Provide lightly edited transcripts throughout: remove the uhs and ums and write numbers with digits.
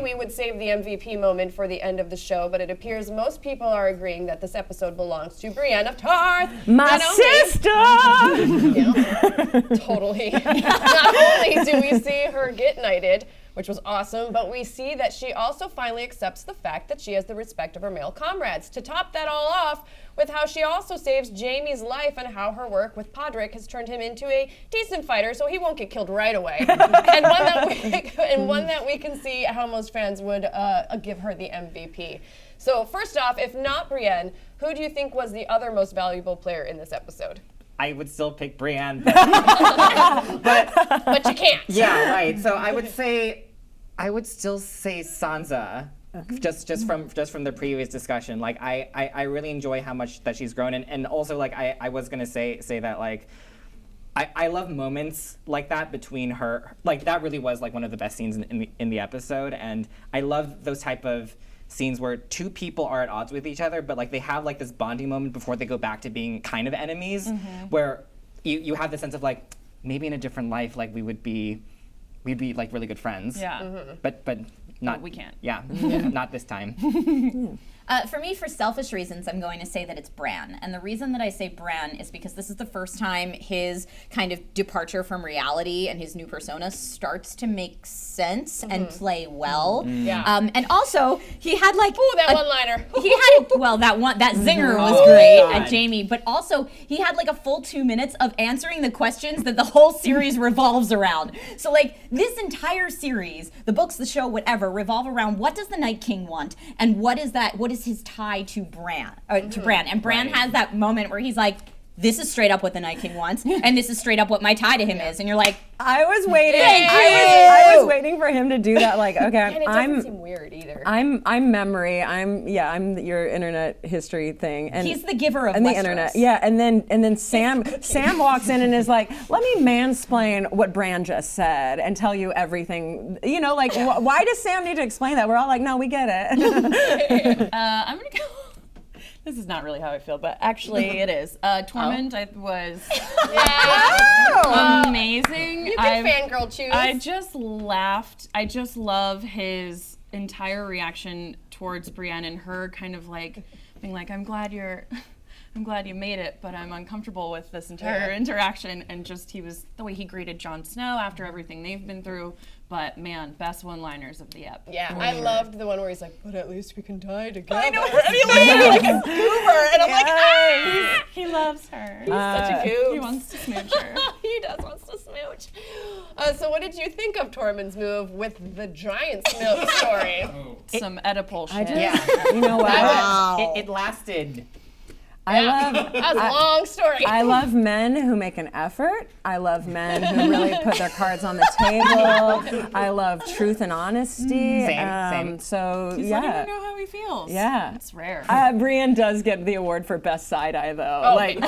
we would save the MVP moment for the end of the show, but it appears most people are agreeing that this episode belongs to Brienne of Tarth. My sister! Yeah, totally. Not only do we see her get knighted, which was awesome, but we see that she also finally accepts the fact that she has the respect of her male comrades. To top that all off with how she also saves Jaime's life and how her work with Podrick has turned him into a decent fighter so he won't get killed right away. and one that we can see how most fans would give her the MVP. So first off, if not Brienne, who do you think was the other most valuable player in this episode? I would still pick Brienne, but you can't. Yeah, right. So I would still say Sansa, just from the previous discussion. Like I really enjoy how much that she's grown, and also like I was gonna say that like I love moments like that between her. Like that really was like one of the best scenes in the episode, and I love those type of scenes where two people are at odds with each other, but like they have like this bonding moment before they go back to being kind of enemies, where you have the sense of like maybe in a different life like we'd be like really good friends. Yeah. But not. We can't. Yeah. Not this time. For me, for selfish reasons, I'm going to say that it's Bran. And the reason that I say Bran is because this is the first time his kind of departure from reality and his new persona starts to make sense and play well. Yeah. And also, he had like... Ooh, that one-liner. He had, that zinger was great at Jaime, but also he had like a full 2 minutes of answering the questions that the whole series revolves around. So like this entire series, the books, the show, whatever, revolve around what does the Night King want and what is his tie to Bran. And Bran has that moment where he's like, this is straight up what the Night King wants, and this is straight up what my tie to him is. And you're like, I was waiting. I was waiting for him to do that. Like, okay, And it doesn't seem weird either. I'm memory. I'm your internet history thing. And he's the giver of and the Westeros. internet. Yeah, and then Sam walks in and is like, let me mansplain what Bran just said and tell you everything. You know, like why does Sam need to explain that? We're all like, no, we get it. I'm gonna go. This is not really how I feel, but actually it is. Tormund was amazing. You can fangirl choose. I just laughed. I just love his entire reaction towards Brienne and her kind of like being like, I'm glad you made it, but I'm uncomfortable with this entire interaction. And just the way he greeted Jon Snow after everything they've been through. But man, best one-liners of the ep. Yeah, I loved the one where he's like, but at least we can die together. I know, and he's like a goober, and I'm like, ah! He loves her. He's such a goob. He wants to smooch her. He does wants to smooch. So what did you think of Tormund's move with the giant's milk story? Some Oedipal shit. You know what? It lasted. That was a long story. I love men who make an effort. I love men who really put their cards on the table. I love truth and honesty. Same. So He's letting her know how he feels. Yeah. It's rare. Brienne does get the award for best side eye though. Like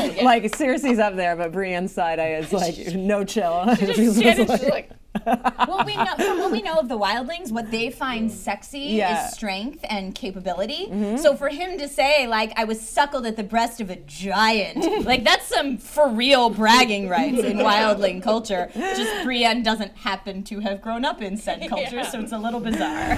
Cersei's up there, but Brienne's side eye is like no chill. She's like, Well, from what we know of the wildlings, what they find sexy is strength and capability. So for him to say, like, I was suckled at the breast of a giant, like that's some for real bragging rights in wildling culture. Just Brienne doesn't happen to have grown up in said culture, so it's a little bizarre.